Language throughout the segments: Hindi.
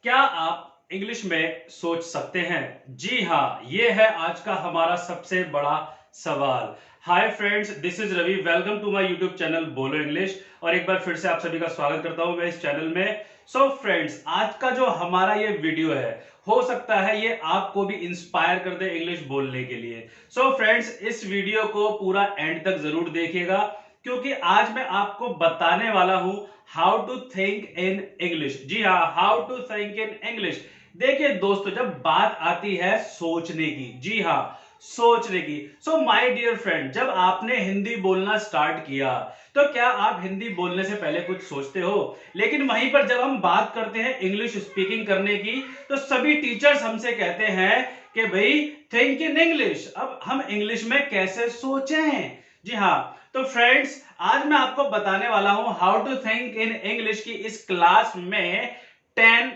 क्या आप इंग्लिश में सोच सकते हैं? जी हाँ, ये है आज का हमारा सबसे बड़ा सवाल। Hi friends, this is Ravi. Welcome to my YouTube channel Bolo English. और एक बार फिर से आप सभी का स्वागत करता हूं मैं इस चैनल में। सो फ्रेंड्स, आज का जो हमारा ये वीडियो है, हो सकता है ये आपको भी इंस्पायर कर दे इंग्लिश बोलने के लिए। सो फ्रेंड्स, इस वीडियो को पूरा एंड तक जरूर देखिएगा, क्योंकि आज मैं आपको बताने वाला हूं how to think in English. जी हाँ, how to think in English. देखिए दोस्तों, जब बात आती है सोचने की, जी हाँ, सोचने की, सो माय डियर फ्रेंड, जब आपने हिंदी बोलना स्टार्ट किया तो क्या आप हिंदी बोलने से पहले कुछ सोचते हो? लेकिन वहीं पर जब हम बात करते हैं इंग्लिश स्पीकिंग करने की, तो सभी टीचर्स हमसे कहते हैं कि भाई थिंक इन इंग्लिश। अब हम इंग्लिश में कैसे सोचें? जी हाँ, तो फ्रेंड्स, आज मैं आपको बताने वाला हूं how to think in English की इस क्लास में 10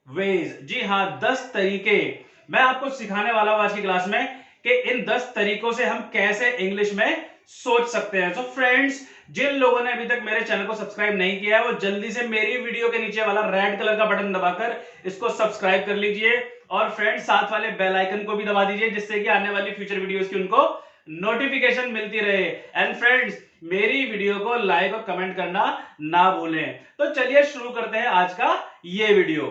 वेज। जी हां, 10 तरीके मैं आपको सिखाने वाला हूं आज की क्लास में कि इन 10 तरीकों से हम कैसे इंग्लिश में सोच सकते हैं। सो फ्रेंड्स, जिन लोगों ने अभी तक मेरे चैनल को सब्सक्राइब नहीं किया है, वो जल्दी से मेरी वीडियो के नीचे वाला रेड कलर का बटन दबाकर इसको सब्सक्राइब कर लीजिए। और फ्रेंड्स, साथ वाले बेल आइकन को भी दबा दीजिए, जिससे कि आने वाली फ्यूचर वीडियोस की उनको नोटिफिकेशन मिलती रहे। एंड फ्रेंड्स, मेरी वीडियो को लाइक और कमेंट करना ना भूलें। तो चलिए शुरू करते हैं आज का ये video.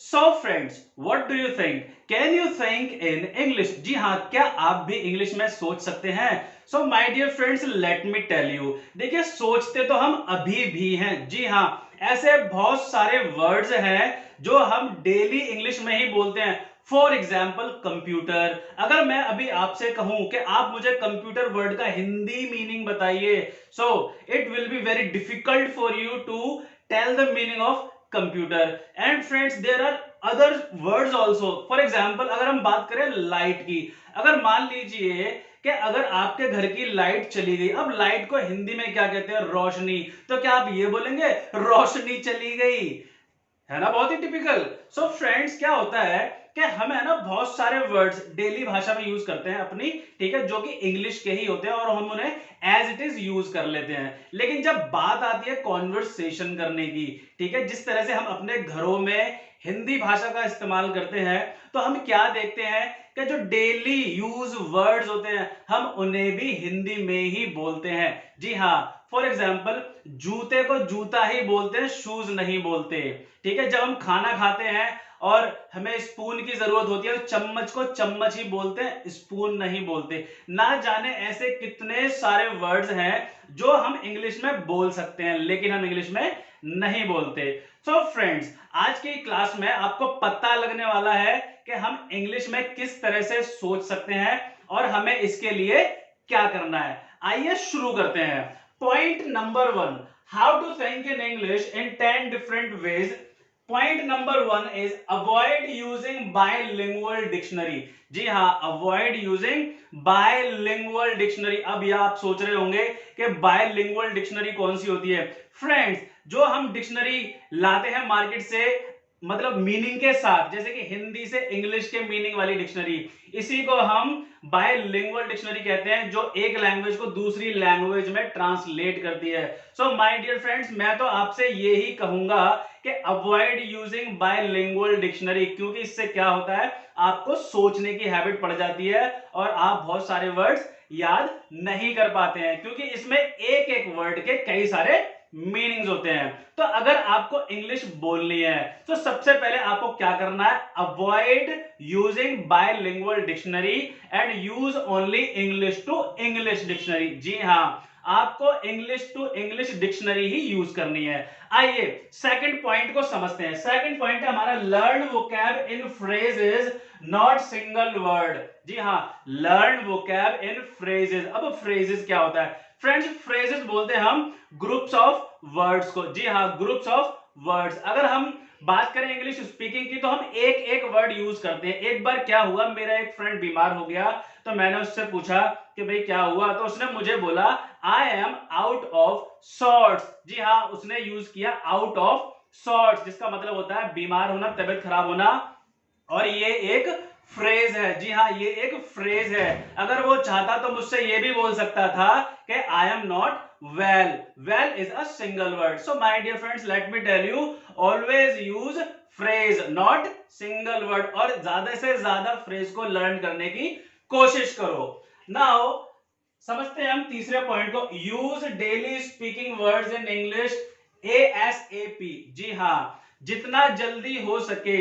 So friends, what do you think? Can you think in English? जी हाँ, क्या आप भी इंग्लिश में सोच सकते हैं? So my dear friends, let me tell you. देखिए, सोचते तो हम अभी भी हैं। जी हाँ, ऐसे बहुत सारे वर्ड्स हैं जो हम डेली इंग्लिश में ही बोलते हैं। For example, computer. अगर मैं अभी आपसे कहूं कि आप मुझे कंप्यूटर वर्ड का हिंदी मीनिंग बताइए, so it will be very difficult for you to tell the meaning of computer. And friends, there are other words also. For example, अगर हम बात करें लाइट की, अगर मान लीजिए कि अगर आपके घर की लाइट चली गई, अब लाइट को हिंदी में क्या कहते हैं? रोशनी। तो क्या आप ये बोलेंगे रोशनी चली गई? है ना, बहुत ही टिपिकल। सो फ्रेंड्स, क्या होता है कि हम है ना बहुत सारे वर्ड्स डेली भाषा में यूज करते हैं अपनी, ठीक है, जो कि इंग्लिश के ही होते हैं और हम उन्हें एज इट इज यूज कर लेते हैं। लेकिन जब बात आती है कॉन्वर्सेशन करने की, ठीक है, जिस तरह से हम अपने घरों में हिंदी भाषा का इस्तेमाल करते हैं, तो हम क्या देखते हैं कि जो डेली यूज वर्ड्स होते हैं, हम उन्हें भी हिंदी में ही बोलते हैं। जी हाँ, फॉर एग्जाम्पल, जूते को जूता ही बोलते हैं, शूज नहीं बोलते। ठीक है, जब हम खाना खाते हैं और हमें स्पून की जरूरत होती है, तो चम्मच को चम्मच ही बोलते हैं, स्पून नहीं बोलते। ना जाने ऐसे कितने सारे वर्ड्स हैं जो हम इंग्लिश में बोल सकते हैं, लेकिन हम इंग्लिश में नहीं बोलते। सो फ्रेंड्स, आज की क्लास में आपको पता लगने वाला है कि हम इंग्लिश में किस तरह से सोच सकते हैं और हमें इसके लिए क्या करना है। आइए शुरू करते हैं। Point number 1, how to think in English in 10 different ways. Point number 1 is avoid using bilingual dictionary. जी हाँ, अवॉइड यूजिंग बायलिंगुअल डिक्शनरी। अब यह आप सोच रहे होंगे कि बायलिंगुअल डिक्शनरी कौन सी होती है? फ्रेंड्स, जो हम डिक्शनरी लाते हैं मार्केट से, मतलब मीनिंग के साथ, जैसे कि हिंदी से इंग्लिश के मीनिंग वाली डिक्शनरी, इसी को हम बायलिंगुअल डिक्शनरी कहते हैं, जो एक लैंग्वेज को दूसरी लैंग्वेज में ट्रांसलेट करती है। सो माय डियर फ्रेंड्स, मैं तो आपसे यही कहूंगा कि अवॉइड यूजिंग बायलिंगुअल डिक्शनरी, क्योंकि इससे क्या होता है, आपको सोचने की हैबिट पड़ जाती है और आप बहुत सारे वर्ड्स याद नहीं कर पाते हैं, क्योंकि इसमें एक एक वर्ड के कई सारे मीनिंग्स होते हैं। तो अगर आपको इंग्लिश बोलनी है, तो सबसे पहले आपको क्या करना है? Avoid using bilingual dictionary and use only English to English dictionary. जी हां, आपको इंग्लिश टू इंग्लिश डिक्शनरी ही यूज करनी है। आइए सेकंड पॉइंट को समझते हैं। सेकंड पॉइंट है हमारा, learn vocab in phrases not single word. जी हां, लर्न वोकैब इन फ्रेजेस। अब फ्रेजेस क्या होता है? फ्रेंड्स, फ्रेजेस बोलते हैं हम ग्रुप्स ऑफ वर्ड्स को। जी हाँ, ग्रुप्स ऑफ वर्ड्स। अगर हम बात करें इंग्लिश स्पीकिंग की, तो हम एक एक वर्ड यूज करते हैं। एक बार क्या हुआ, मेरा एक फ्रेंड बीमार हो गया, तो मैंने उससे पूछा कि भाई क्या हुआ, तो उसने मुझे बोला I am out of sorts. जी हाँ, उसने यूज किया आउट ऑफ सॉर्ट्स, जिसका मतलब होता है बीमार होना, तबियत खराब होना। और ये एक फ्रेज है। जी हाँ, ये एक फ्रेज है। अगर वो चाहता तो मुझसे ये भी बोल सकता था कि I am not well. Well is a single word. So my dear friends, let me tell you, always use phrase, not single word. और ज्यादा से ज्यादा phrase को learn करने की कोशिश करो. Now समझते हैं हम तीसरे पॉइंट को. Use daily speaking words in English ASAP. जी हाँ, जितना जल्दी हो सके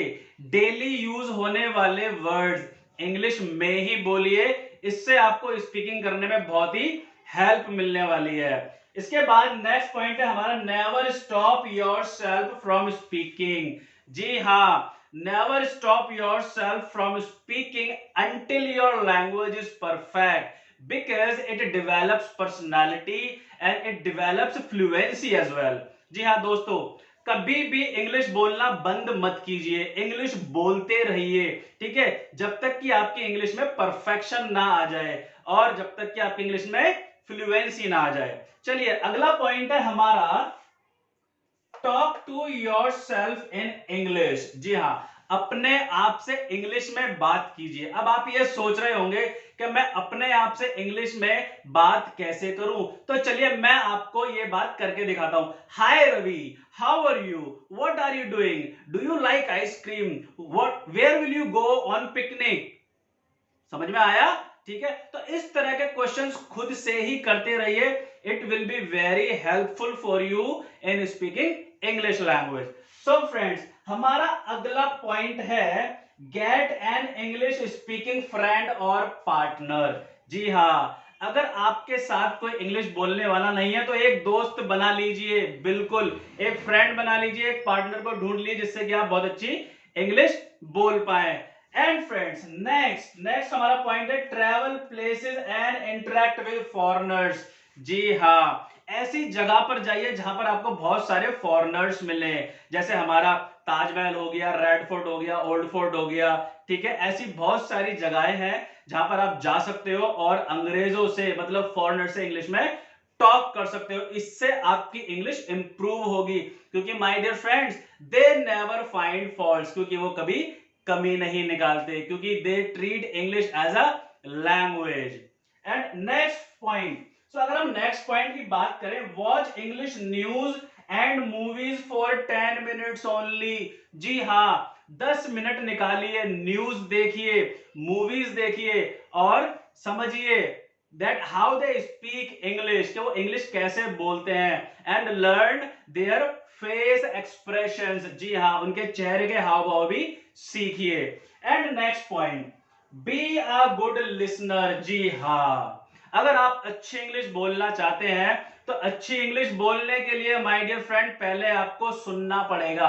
डेली यूज होने वाले वर्ड्स इंग्लिश में ही बोलिए. इससे आपको स्पीकिंग करने में बहुत ही हेल्प मिलने वाली है. इसके बाद नेक्स्ट पॉइंट है हमारा, never stop yourself from speaking. जी हाँ, never stop yourself from speaking until your language is perfect, because it develops personality and it develops fluency as well. जी हाँ दोस्तों, कभी भी इंग्लिश बोलना बंद मत कीजिए, इंग्लिश बोलते रहिए. ठीक है, जब तक कि आपकी इंग्लिश में परफेक्शन ना आ जाए और जब तक कि आपकी इंग्लिश में फ्लुएंसी ना आ जाए. चलिए अगला पॉइंट है हमारा, talk to yourself in English. जी हाँ, अपने आप से इंग्लिश में बात कीजिए. अब आप ये सोच रहे होंगे कि मैं अपने आप से इंग्लिश में बात कैसे करूं, तो चलिए मैं आपको ये बात करके दिखाता हूं. Hi Ravi, how are you, what are you doing, do you like ice cream, what, where will you go on picnic. समझ में आया? ठीक है, तो इस तरह के क्वेश्चंस खुद से ही करते रहिए. It will be very helpful for you in speaking English language. So friends, हमारा अगला पॉइंट है, get an English speaking friend और पार्टनर. जी हाँ, अगर आपके साथ कोई इंग्लिश बोलने वाला नहीं है तो एक दोस्त बना लीजिए. बिल्कुल, एक फ्रेंड बना लीजिए, एक पार्टनर को ढूंढ लीजिए जिससे कि आप बहुत अच्छी इंग्लिश बोल पाए. एंड फ्रेंड्स, नेक्स्ट हमारा पॉइंट है, travel places and interact with foreigners. जी हाँ, ऐसी जगह पर जाइए जहां पर आपको बहुत सारे फॉरेनर्स मिले, जैसे हमारा ताजमहल हो गया, रेड फोर्ट हो गया, ओल्ड फोर्ट हो गया. ठीक है, ऐसी बहुत सारी जगहें हैं जहां पर आप जा सकते हो और अंग्रेजों से, मतलब फॉरेनर से इंग्लिश में टॉक कर सकते हो. इससे आपकी इंग्लिश इंप्रूव होगी, क्योंकि my dear friends, they never find faults, क्योंकि वो कभी कमी नहीं निकालते, क्योंकि they treat English as a language. And next point, so अगर हम नेक्स्ट पॉइंट की बात करें, watch English news and movies for 10 minutes only. जी हाँ, 10 मिनट निकालिए, न्यूज देखिए, मूवीज देखिए और समझिए that how they speak English, कि वो इंग्लिश कैसे बोलते हैं. And learn their face expressions. जी हाँ, उनके चेहरे के हाव भाव भी सीखिए. And next point, be a good listener. जी हाँ, अगर आप अच्छी इंग्लिश बोलना चाहते हैं तो अच्छी इंग्लिश बोलने के लिए माय डियर फ्रेंड पहले आपको सुनना पड़ेगा.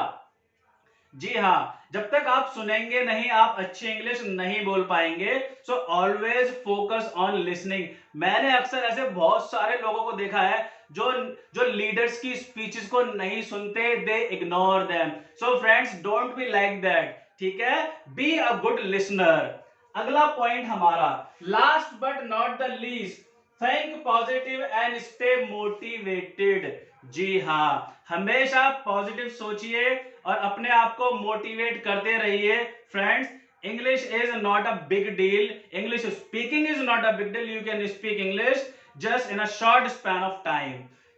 जी हाँ, जब तक आप सुनेंगे नहीं आप अच्छी इंग्लिश नहीं बोल पाएंगे. So always focus on listening. मैंने अक्सर ऐसे बहुत सारे लोगों को देखा है जो जो लीडर्स की स्पीचेस को नहीं सुनते, they ignore them. So friends, don't be like that. ठीक है, बी अ गुड लिसनर. अगला पॉइंट हमारा, last but not the least, think positive and stay motivated. जी हाँ, हमेशा पॉजिटिव सोचिए और अपने आप को मोटिवेट करते रहिए. Friends, English is not a big deal, English speaking is not a big deal. You can speak English just in a short span of time.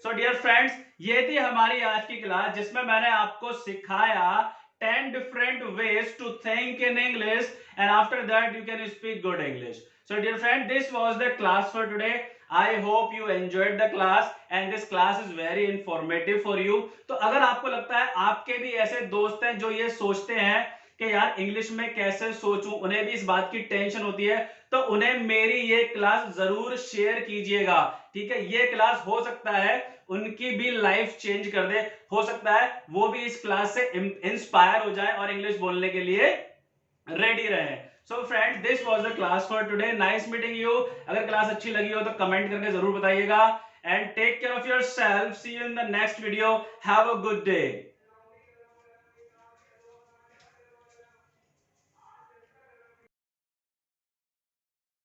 So dear friends, ये थी हमारी आज की क्लास जिसमें मैंने आपको सिखाया 10 different ways to think in English, and after that you can speak good English. So dear friend, this was the class for today. I hope you enjoyed the class and this class is very informative for you. तो अगर आपको लगता है आपके भी ऐसे दोस्त हैं जो ये सोचते हैं कि यार इंग्लिश में कैसे सोचूं, उन्हें भी इस बात की टेंशन होती है, तो उन्हें मेरी ये क्लास जरूर शेयर कीजिएगा. ठीक है, ये क्लास हो सकता है उनकी भी लाइफ चेंज कर दे, हो सकता है वो भी इस क्लास से इंस्पायर हो जाए और इंग्लिश बोलने के लिए रेडी रहे. So friends, this was the class for today. Nice meeting you. अगर क्लास अच्छी लगी हो तो कमेंट करके जरूर बताइएगा. And take care of yourself. See you in the next video. Have a good day.